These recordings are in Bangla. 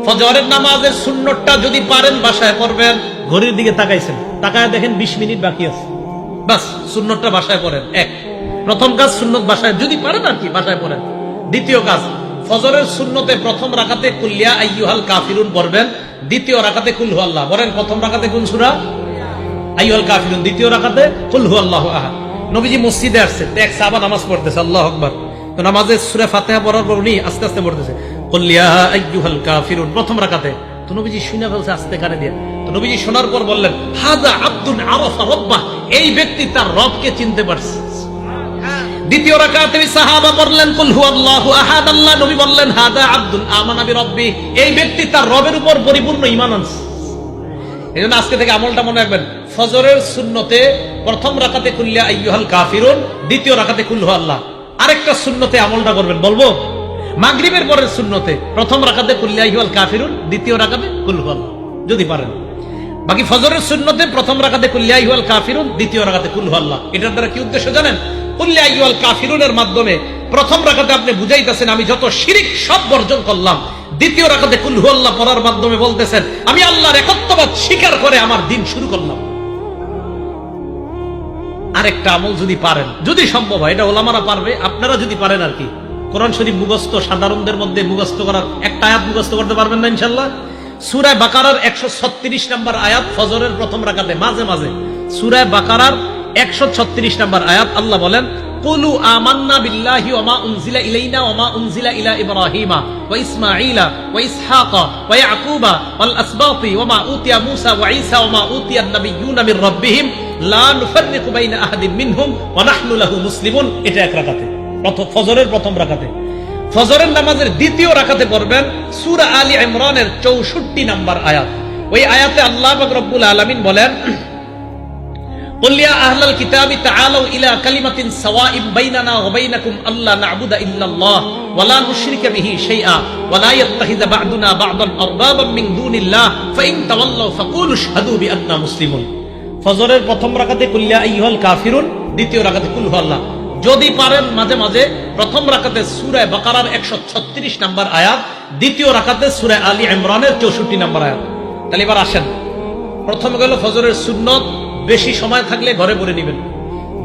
ফজরের নামাজের সুন্নতটা যদি পারেন বাসায় পড়বেন। ঘড়ির দিকে তাকাইছেন, তাকায় দেখেন 20 মিনিট বাকি আছে, বাস সুন্নতটা বাসায় পড়েন। এক, প্রথম কাজ সুন্নত বাসায় যদি পারেন আর কি বাসায় পড়েন। দ্বিতীয় কাজ, ফজরের সুন্নতে প্রথম রাকাতে কুল ইয়া আইয়ুহাল কাফিরুন পড়বেন, দ্বিতীয় রাকাতে কুল হুয়াল্লাহ। বলেন প্রথম রাকাতে কোন সূরা? আইয়ুহাল কাফিরুন, দ্বিতীয় রাকাতে কুল হুয়াল্লাহু আহাদ। নবীজি মসজিদে আসছে, এক সাহাবা নামাজ পড়তেছে, আল্লাহু আকবার। তো নামাজে সূরা ফাতিহা পড়ার পর উনি আস্তে আস্তে পড়তেছে কুল ইয়া আইয়ুহাল কাফিরুন প্রথম রাকাতে। তো নবীজি শুনে ফেলছে আস্তে কানে দিয়ে। তো নবীজি শোনার পর বললেন, হাযা আব্দুন আরাফা রাব্বাহ, এই ব্যক্তি তার রবকে চিনতে পারছে। দ্বিতীয় রাকাতে সাহাবা পড়লেন কুল হুয়াল্লাহু আহাদ, আল্লাহ নবী বললেন হাযা আব্দুন আমানা বিরাব্বি, এই ব্যক্তি তার রবের উপর পরিপূর্ণ ঈমান আনছে। এজন্য আজকে থেকে আমলটা মনে রাখবেন, ফজরের সুন্নতে প্রথম রাকাতে কুল ইয়া আইয়ুহাল কাফিরুন, দ্বিতীয় রাকাতে কুল হুয়াল্লাহ। আরেকটা সুন্নতে আমলটা করবেন, বলবো? মাগরিবের পরের সুন্নতে প্রথম রাকাতে কুল ইয়া আইয়ুহাল কাফিরুন, দ্বিতীয় রাকাতে কুল হুয়াল্লাহ যদি পারেন। বাকি ফজরের সুন্নতে প্রথম রাকাতে কুল ইয়া আইয়ুহাল কাফিরুন, দ্বিতীয় রাকাতে কুল হুয়াল্লাহ। এটার দ্বারা কি উদ্দেশ্য জানেন? কুল ইয়া আইয়ুহাল কাফিরুনের মাধ্যমে প্রথম রাকাতে আপনি বুঝাইতেছেন আমি যত শিরিক সব বর্জন করলাম, দ্বিতীয় রাকাতে কুল হুয়াল্লাহ পড়ার মাধ্যমে বলতেছেন আমি আল্লাহর একত্ববাদ স্বীকার করে আমার দিন শুরু করলাম। আরেকটা আমল যদি পারেন, যদি সম্ভব হয়, এটা ওলামারা পারবে, আপনারা যদি পারেন আর কি, কোরআন শরীফ মুখস্থ সাধারণদের মধ্যে মুখস্থ করার একটা আয়াত মুখস্থ করতে পারবেন না ইনশাআল্লাহ? সূরা বাকারার 136 নম্বর আয়াত ফজরের প্রথম রাকাতে মাঝে মাঝে, সূরা বাকারার 136 নম্বর আয়াত, আল্লাহ বলেন কুলু আমান্না বিল্লাহি ওয়া মা উনজিলা ইলাইনা ওয়া মা উনজিলা ইলা ইব্রাহিমা ওয়া ইসমাঈলা ওয়া ইসহাকা ওয়া ইয়াকুবা ওয়াল আসবাতি ওয়া মা উতিয়া মূসা ওয়া ঈসা ওয়া মা উতিয়া আন-নাবিয়্যুনা মির রাব্বিহিম লা নুফাররিকু বাইনা আহাদিন মিনহুম ওয়া নাহনু লাহু মুসলিমুন। এটা এক রাকাতে, ফজরের প্রথম রাকাতে। ফজরের নামাজের দ্বিতীয় রাকাতে পড়বেন সূরা আলী ইমরানের 64 নম্বর আয়াত। ওই আয়াতে আল্লাহ পাক রব্বুল আলামিন বলেন কুল ইয়া আহলাল কিতাবি তাআলাউ ইলা কালিমাতিন সাওয়াইন বাইনানা ওয়া বাইনাকুম আল্লা না'বুদা ইল্লাল্লাহ ওয়া লা নুশরিকা বিহি শাইআ ওয়া লা ইয়াত্তাখিযা বা'দুনা বা'দান আরবাবাম মিন দুনিল্লাহ ফাইন তাওয়াল্লাউ ফাকুলু আশহাদু বিআন্না মুসলিমুন। ফজরের প্রথম রাকাতে কুল ইয়া আইয়ুহাল কাফিরুন, দ্বিতীয় রাকাতে কুল হুয়াল্লাহ। যদি পারেন মাঝে মাঝে প্রথম রাকাতে সূরা বাকারার 136 নম্বর আয়াত, দ্বিতীয় রাকাতে সূরা আলী ইমরানের 64 নম্বর আয়াত। তাহলে এবার আসেন, প্রথম গেল ফজরের সুন্নত, বেশি সময় থাকলে ঘরে পড়ে নেবেন।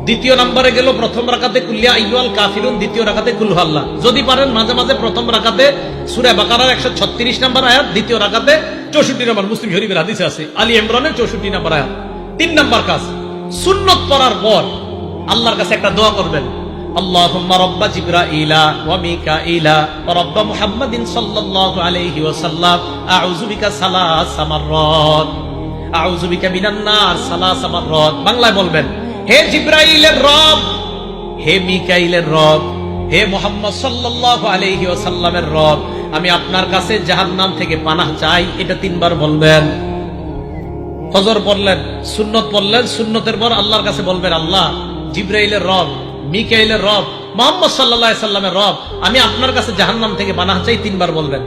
দ্বিতীয় নম্বরে গেল প্রথম রাকাতে কুল ইয়া আইয়ুহাল কাফিরুন, দ্বিতীয় রাকাতে কুল হুয়াল্লাহ। যদি পারেন মাঝে মাঝে প্রথম রাকাতে সূরা বাকারার 136 নম্বর আয়াত, দ্বিতীয় রাকাতে 64 নম্বর, মুসলিম শরীফের হাদিসে আছে আলী ইমরানের 64 নম্বর আয়াত। 3 নম্বর কাজ, সুন্নত পড়ার পর আল্লাহর কাছে একটা দোয়া করবেন, আল্লাহুম্মা রাব্বা জিবরাইলা ওয়া মিকাইলা ওয়া রাব্বা মুহাম্মাদিন সাল্লাল্লাহু আলাইহি ওয়াসাল্লাম আউযু বিকা সালাসা মাররাত আউযু বিকা মিনান নার সালাসা মাররাত। বাংলায় বলবেন, হে জিবরাইলের রব, হে মিকাইলের রব, হে মুহাম্মদ সাল্লাল্লাহু আলাইহি ওয়াসাল্লামের রব, আমি আপনার কাছে জাহান্নাম থেকে পানাহ চাই। এটা 3 বার বলবেন। ফজর পড়লেন, সুন্নত পড়লেন, সুন্নতের পর আল্লাহর কাছে বলবেন, আল্লাহ জিবরাইলের রব, মিকাইলের রব, মুহাম্মদ সাল্লাল্লাহু আলাইহি ওয়াসাল্লামের রব, আমি আপনার কাছে জাহান্নাম থেকে পানাহ চাই। 3 বার বলবেন।